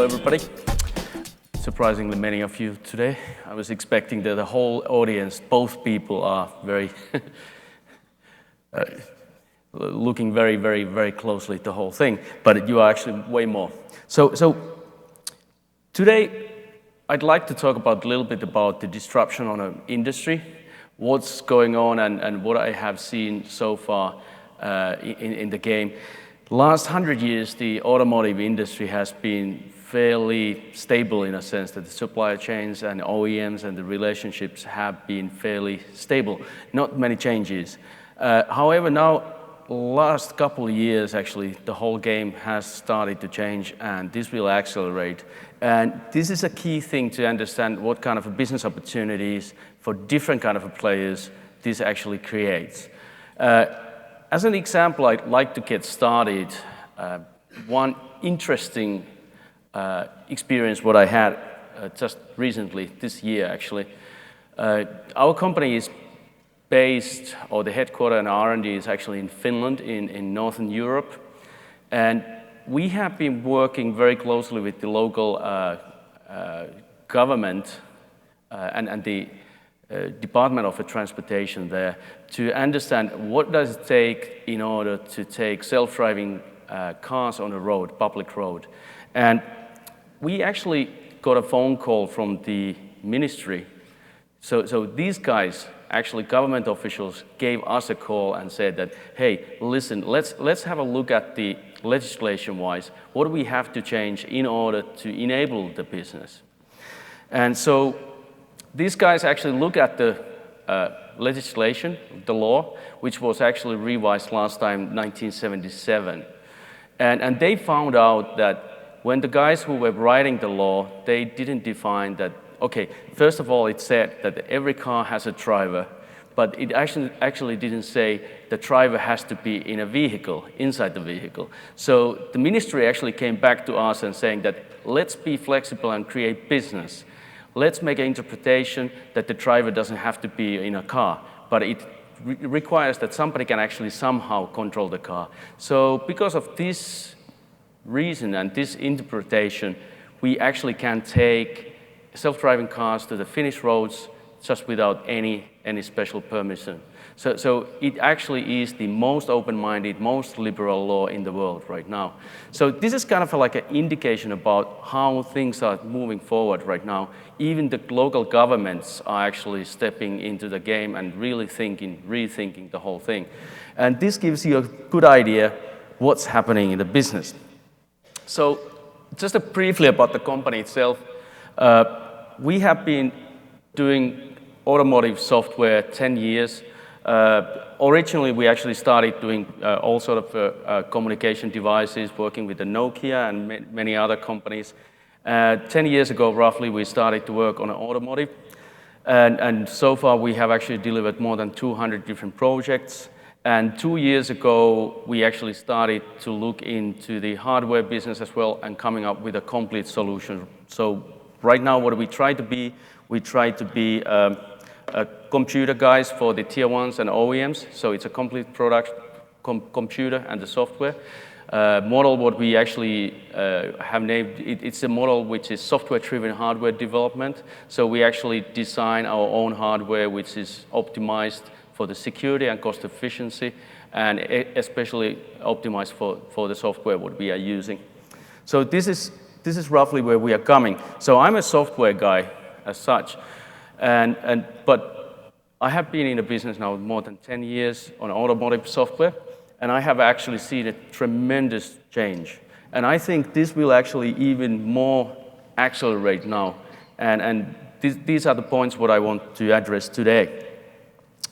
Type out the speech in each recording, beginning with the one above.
Hello, everybody. Surprisingly, many of you today. I was expecting that the whole audience, both people, are very looking very closely at the whole thing, but you are actually way more. So today, I'd like to talk about a little bit about the disruption on an industry, what's going on, and what I have seen so far in the game. Last 100 years, the automotive industry has been fairly stable in a sense that the supply chains and OEMs and the relationships have been fairly stable. Not many changes. However, now, last couple of years, actually, the whole game has started to change, and this will accelerate. And this is a key thing to understand what kind of business opportunities for different kind of players this actually creates. As an example, I'd like to get started. One interesting experience what I had just recently, this year actually. Our company is based, or the headquarters and R&D is actually in Finland, in Northern Europe. And we have been working very closely with the local government and the Department of Transportation there to understand what does it take in order to take self-driving cars on the road, public road. And we actually got a phone call from the ministry. So these guys, actually government officials, gave us a call and said that, hey, listen, let's have a look at the legislation-wise. What do we have to change in order to enable the business? And so these guys actually look at the legislation, the law, which was actually revised last time, 1977. And they found out that when the guys who were writing the law, they didn't define that, okay, first of all, it said that every car has a driver, but it actually didn't say the driver has to be in a vehicle, inside the vehicle. So the ministry actually came back to us and saying that let's be flexible and create business. Let's make an interpretation that the driver doesn't have to be in a car, but it requires that somebody can actually somehow control the car. So because of this reason and this interpretation, we actually can take self-driving cars to the Finnish roads just without any special permission. So it actually is the most open-minded, most liberal law in the world right now. So this is kind of like an indication about how things are moving forward right now. Even the local governments are actually stepping into the game and really rethinking the whole thing. And this gives you a good idea what's happening in the business. So just briefly about the company itself. We have been doing automotive software 10 years. Originally, we actually started doing all sort of communication devices, working with the Nokia and many other companies. 10 years ago, roughly, we started to work on automotive. And so far, we have actually delivered more than 200 different projects. And 2 years ago, we actually started to look into the hardware business as well and coming up with a complete solution. So right now, what we try to be computer guys for the tier ones and OEMs. So it's a complete product, computer and the software. Model what we actually have named, it's a model which is software-driven hardware development. So we actually design our own hardware which is optimized for the security and cost efficiency, and especially optimized for the software what we are using. So this is roughly where we are coming. So I'm a software guy as such. But I have been in the business now more than 10 years on automotive software, and I have actually seen a tremendous change. And I think this will actually even more accelerate now. And these are the points what I want to address today.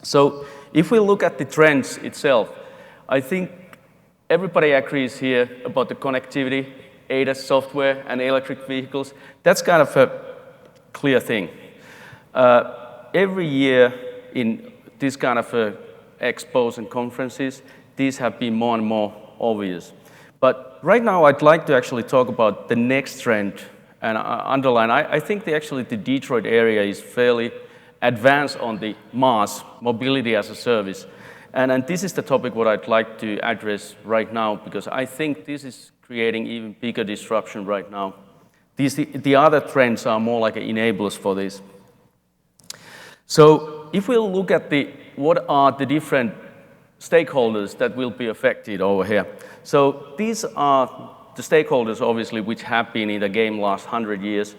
So if we look at the trends itself, I think everybody agrees here about the connectivity, ADAS software, and electric vehicles. That's kind of a clear thing. Every year in this kind of expos and conferences, these have been more and more obvious. But right now, I'd like to actually talk about the next trend and underline. I think the Detroit area is fairly advanced on the MaaS, mobility as a service. And this is the topic what I'd like to address right now, because I think this is creating even bigger disruption right now The other trends are more like enablers for this. So if we look at what are the different stakeholders that will be affected over here. So these are the stakeholders, obviously, which have been in the game last 100 years.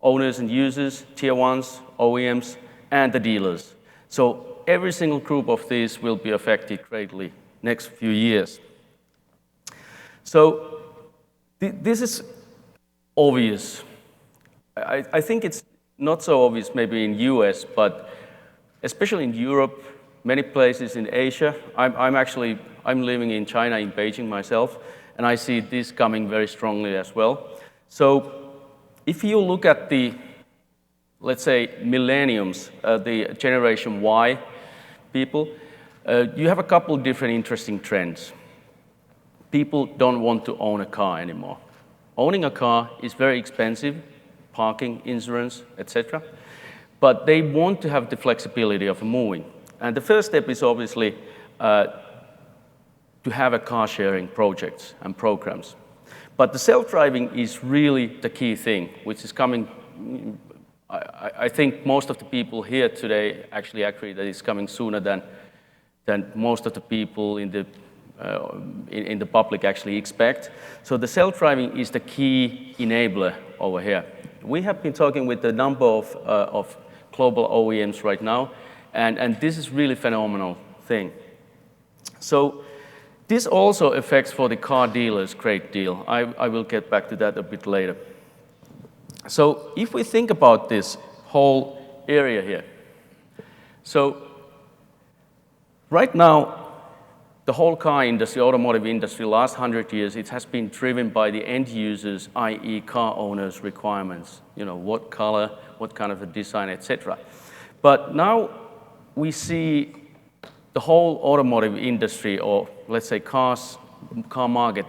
Owners and users, tier ones, OEMs, and the dealers. So every single group of these will be affected greatly next few years. So this is obvious. I think it's not so obvious maybe in US, but especially in Europe, many places in Asia. I'm living in China, in Beijing myself, and I see this coming very strongly as well. So if you look at the, let's say, millenniums, the generation Y people, you have a couple of different interesting trends. People don't want to own a car anymore. Owning a car is very expensive, parking, insurance, etc. But they want to have the flexibility of moving. And the first step is obviously to have a car sharing projects and programs. But the self-driving is really the key thing, which is coming. I think most of the people here today actually agree that it's coming sooner than most of the people in the public actually expect. So the self-driving is the key enabler over here. We have been talking with a number of global OEMs right now, and this is really phenomenal thing. So this also affects for the car dealers great deal. I will get back to that a bit later. So if we think about this whole area here, so right now, the whole car industry, automotive industry, last 100 years, it has been driven by the end users, i.e. car owners' requirements. You know, what color, what kind of a design, etc. But now we see the whole automotive industry, or let's say car market,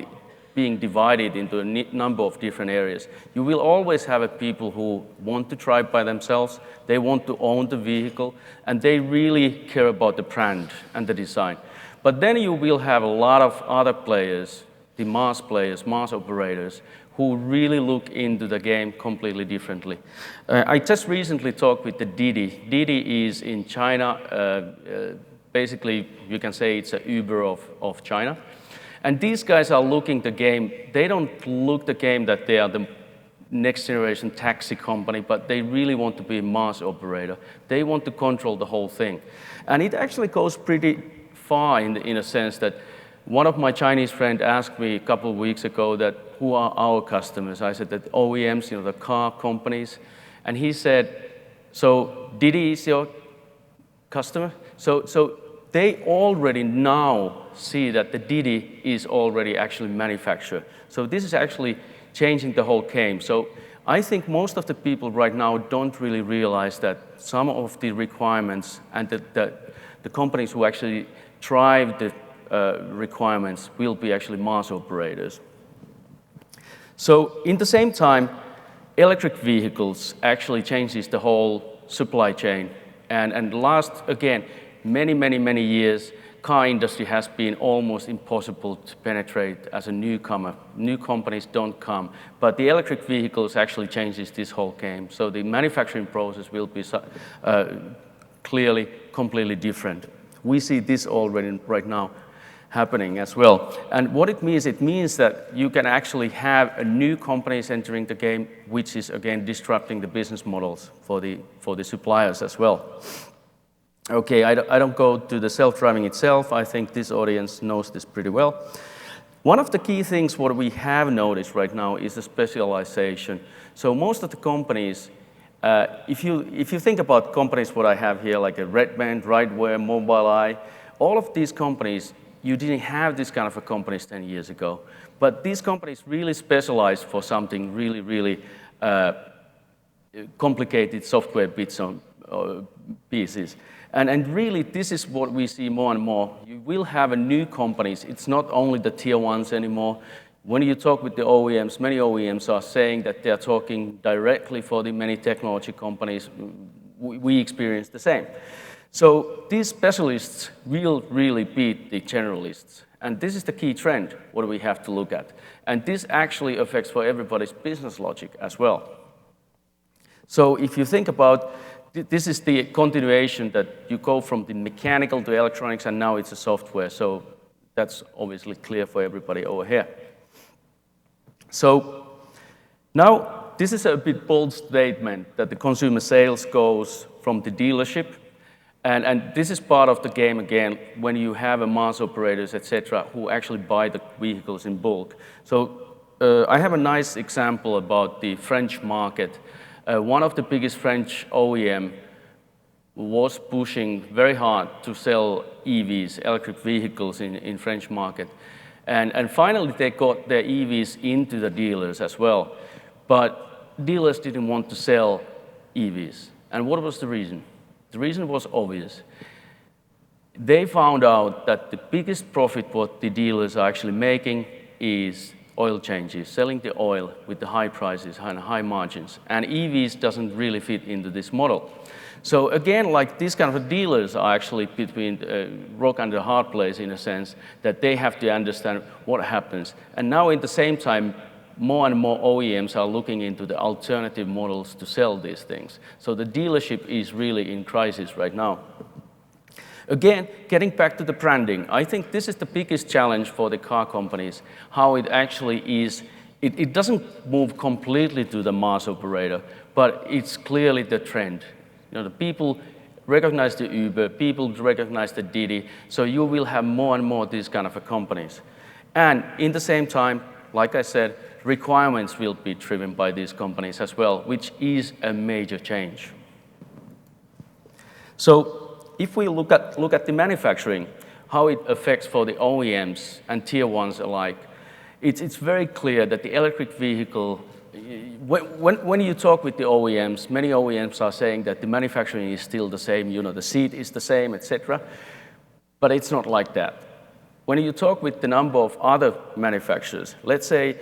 being divided into a number of different areas. You will always have people who want to drive by themselves, they want to own the vehicle, and they really care about the brand and the design. But then you will have a lot of other players, the mass players, mass operators, who really look into the game completely differently. I just recently talked with the Didi. Didi is in China. Basically, you can say it's an Uber of China. And these guys are looking the game. They don't look the game that they are the next generation taxi company, but they really want to be a mass operator. They want to control the whole thing. And it actually goes pretty far in a sense that one of my Chinese friends asked me a couple of weeks ago that who are our customers? I said that OEMs, you know, the car companies. And he said, so Didi is your customer? So they already now see that the Didi is already actually manufactured. So this is actually changing the whole game. So I think most of the people right now don't really realize that some of the requirements and the companies who actually drive the requirements will be actually mass operators. So in the same time, electric vehicles actually changes the whole supply chain. And last, again, many years, car industry has been almost impossible to penetrate as a newcomer. New companies don't come. But the electric vehicles actually changes this whole game. So the manufacturing process will be clearly completely different. We see this already right now happening as well. And what it means that you can actually have a new companies entering the game, which is again disrupting the business models for the suppliers as well. Okay, I don't go to the self-driving itself. I think this audience knows this pretty well. One of the key things what we have noticed right now is the specialization. So most of the companies, if you think about companies what I have here, like a Redband, Rideware, Mobileye, all of these companies, you didn't have this kind of a companies 10 years ago. But these companies really specialize for something really complicated software bits on pieces. And really, this is what we see more and more. You will have a new companies. It's not only the tier ones anymore. When you talk with the OEMs, many OEMs are saying that they're talking directly for the many technology companies. We experience the same. So these specialists will really beat the generalists. And this is the key trend, what we have to look at. And this actually affects for everybody's business logic as well. So if you think about, this is the continuation that you go from the mechanical to electronics, and now it's a software. So that's obviously clear for everybody over here. So now this is a bit bold statement that the consumer sales goes from the dealership. And this is part of the game again when you have a mass operators, etc., who actually buy the vehicles in bulk. So I have a nice example about the French market. One of the biggest French OEM was pushing very hard to sell EVs, electric vehicles, in French market. And finally, they got their EVs into the dealers as well. But dealers didn't want to sell EVs. And what was the reason? The reason was obvious. They found out that the biggest profit what the dealers are actually making is oil changes, selling the oil with the high prices and high margins. And EVs doesn't really fit into this model. So again, like these kind of dealers are actually between rock and a hard place in a sense that they have to understand what happens. And now at the same time, more and more OEMs are looking into the alternative models to sell these things. So the dealership is really in crisis right now. Again, getting back to the branding, I think this is the biggest challenge for the car companies, how it actually is. It doesn't move completely to the mass operator, but it's clearly the trend. You know, the people recognize the Uber, people recognize the Didi, so you will have more and more these kind of companies. And in the same time, like I said, requirements will be driven by these companies as well, which is a major change. So if we look at the manufacturing, how it affects for the OEMs and tier ones alike, it's very clear that the electric vehicle, when you talk with the OEMs, many OEMs are saying that the manufacturing is still the same, you know, the seat is the same, etc. But it's not like that. When you talk with the number of other manufacturers, let's say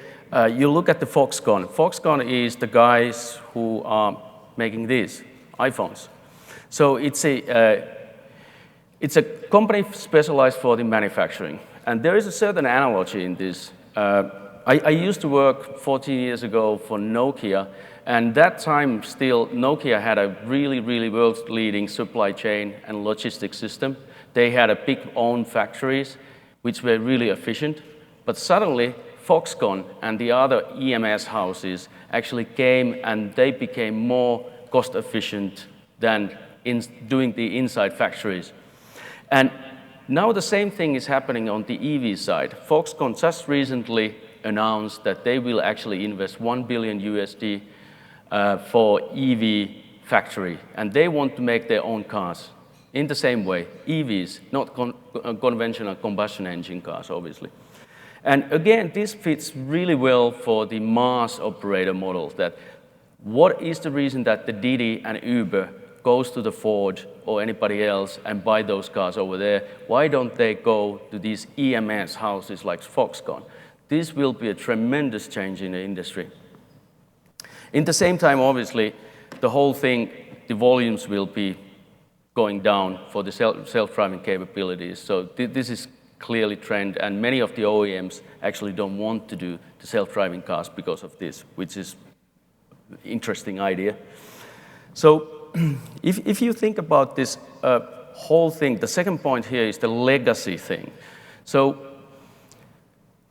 you look at the Foxconn. Foxconn is the guys who are making these iPhones. So it's a company specialized for the manufacturing. And there is a certain analogy in this. I used to work 14 years ago for Nokia, and that time still Nokia had a really, really world-leading supply chain and logistics system. They had a big own factories, which were really efficient. But suddenly, Foxconn and the other EMS houses actually came and they became more cost efficient than in doing the inside factories. And now the same thing is happening on the EV side. Foxconn just recently announced that they will actually invest $1 billion USD for EV factory, and they want to make their own cars. In the same way, EVs, not conventional combustion engine cars, obviously. And again, this fits really well for the mass operator models, that what is the reason that the Didi and Uber goes to the Ford or anybody else and buy those cars over there? Why don't they go to these EMS houses like Foxconn? This will be a tremendous change in the industry. In the same time, obviously, the whole thing, the volumes will be going down for the self-driving capabilities. So this is clearly trend, and many of the OEMs actually don't want to do the self-driving cars because of this, which is an interesting idea. So if you think about this whole thing, the second point here is the legacy thing. So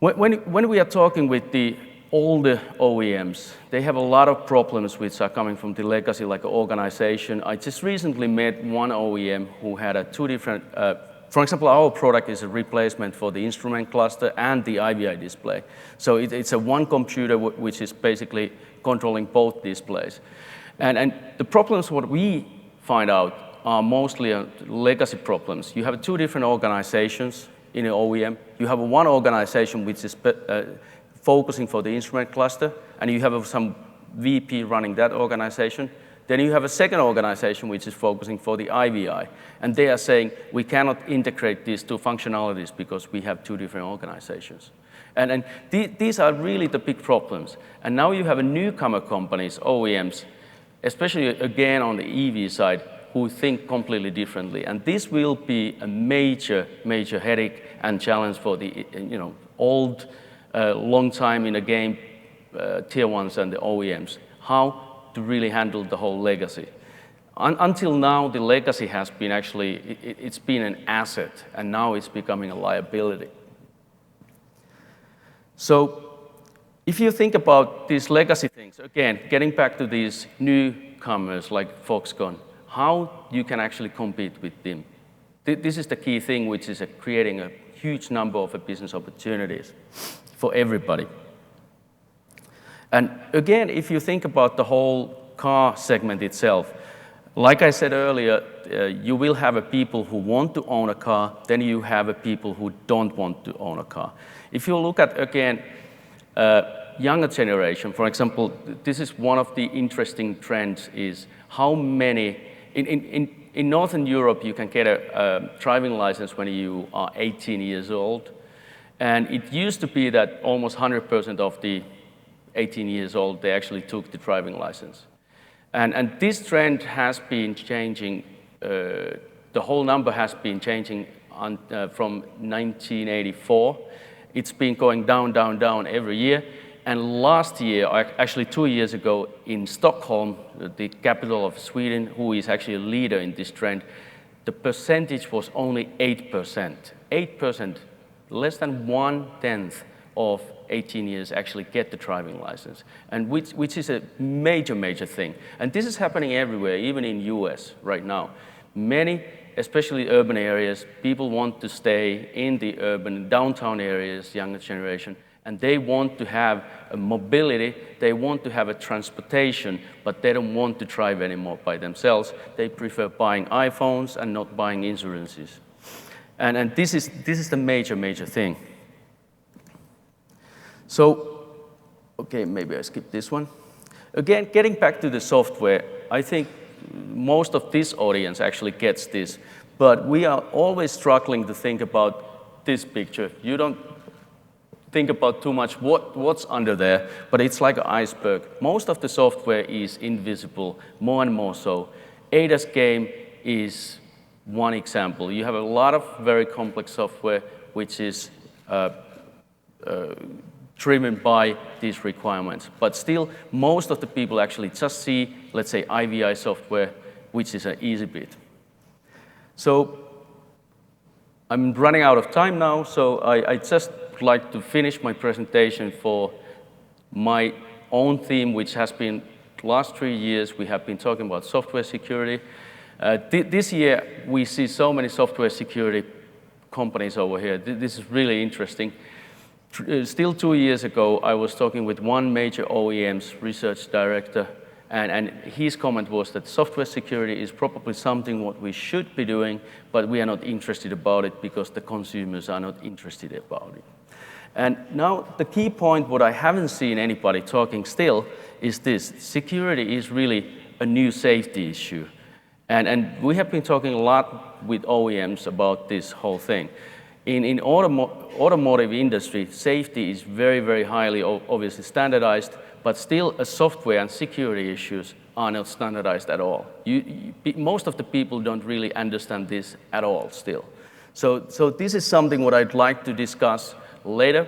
when we are talking with the older OEMs, they have a lot of problems which are coming from the legacy, like organization. I just recently met one OEM who had two different, for example, our product is a replacement for the instrument cluster and the IVI display. So it's a one computer which is basically controlling both displays. And the problems what we find out are mostly legacy problems. You have two different organizations in an OEM. You have one organization which is focusing for the instrument cluster, and you have some VP running that organization. Then you have a second organization which is focusing for the IVI, and they are saying we cannot integrate these two functionalities because we have two different organizations. And these are really the big problems. And now you have a newcomer companies, OEMs, especially again on the EV side, who think completely differently. And this will be a major, major headache and challenge for the old, long time in the game tier ones and the OEMs, how to really handle the whole legacy. Until now, the legacy has been actually, it's been an asset, and now it's becoming a liability. So if you think about these legacy things, again, getting back to these newcomers like Foxconn, how you can actually compete with them. This is the key thing, which is creating a huge number of business opportunities for everybody. And again, if you think about the whole car segment itself, like I said earlier, you will have people who want to own a car, then you have people who don't want to own a car. If you look at, again, younger generation, for example, this is one of the interesting trends is how many, in Northern Europe, you can get a driving license when you are 18 years old. And it used to be that almost 100% of the 18 years old, they actually took the driving license. And this trend has been changing, the whole number has been changing from 1984. It's been going down, down, down every year. And last year, actually 2 years ago, in Stockholm, the capital of Sweden, who is actually a leader in this trend, the percentage was only 8%. 8%, less than 1/10 of 18 years actually get the driving license, and which is a major, major thing. And this is happening everywhere, even in US right now. Many, especially urban areas, people want to stay in the urban, downtown areas, younger generation, and they want to have a mobility, they want to have a transportation, but they don't want to drive anymore by themselves. They prefer buying iPhones and not buying insurances. And this is the major, major thing. So, okay, maybe I skip this one. Again, getting back to the software, I think most of this audience actually gets this, but we are always struggling to think about this picture. You don't think about too much what's under there, but it's like an iceberg. Most of the software is invisible, more and more so. ADAS game is one example. You have a lot of very complex software which is driven by these requirements. But still, most of the people actually just see, let's say, IVI software, which is an easy bit. So I'm running out of time now, so I just like to finish my presentation for my own theme, which has been the last 3 years, we have been talking about software security. This year, we see so many software security companies over here. This is really interesting. Still 2 years ago, I was talking with one major OEM's research director, and his comment was that software security is probably something what we should be doing, but we are not interested about it because the consumers are not interested about it. And now the key point, what I haven't seen anybody talking still, is this. Security is really a new safety issue. And we have been talking a lot with OEMs about this whole thing. In automotive industry, safety is very, very highly obviously standardized, but still software and security issues are not standardized at all. Most of the people don't really understand this at all still. So this is something what I'd like to discuss later.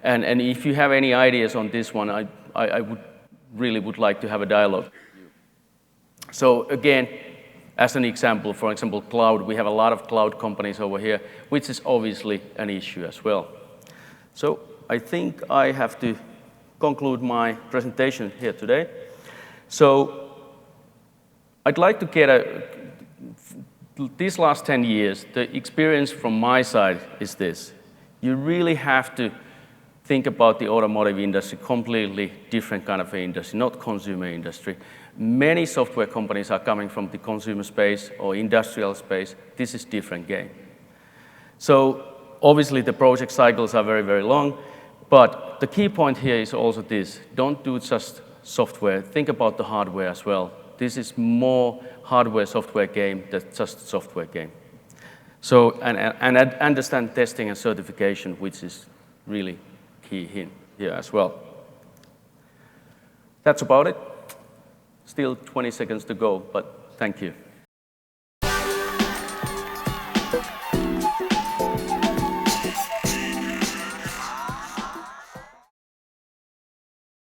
And if you have any ideas on this one, I would like to have a dialogue with you. So again, as an example, for example, cloud, we have a lot of cloud companies over here, which is obviously an issue as well. So I think I have to conclude my presentation here today. So I'd like to get these last 10 years, the experience from my side is this. You really have to think about the automotive industry, completely different kind of industry, not consumer industry. Many software companies are coming from the consumer space or industrial space. This is a different game. So obviously the project cycles are very, very long, but the key point here is also this. Don't do just software. Think about the hardware as well. This is more hardware-software game than just software game. So, and understand testing and certification, which is really key here as well. That's about it. Still 20 seconds to go, but thank you.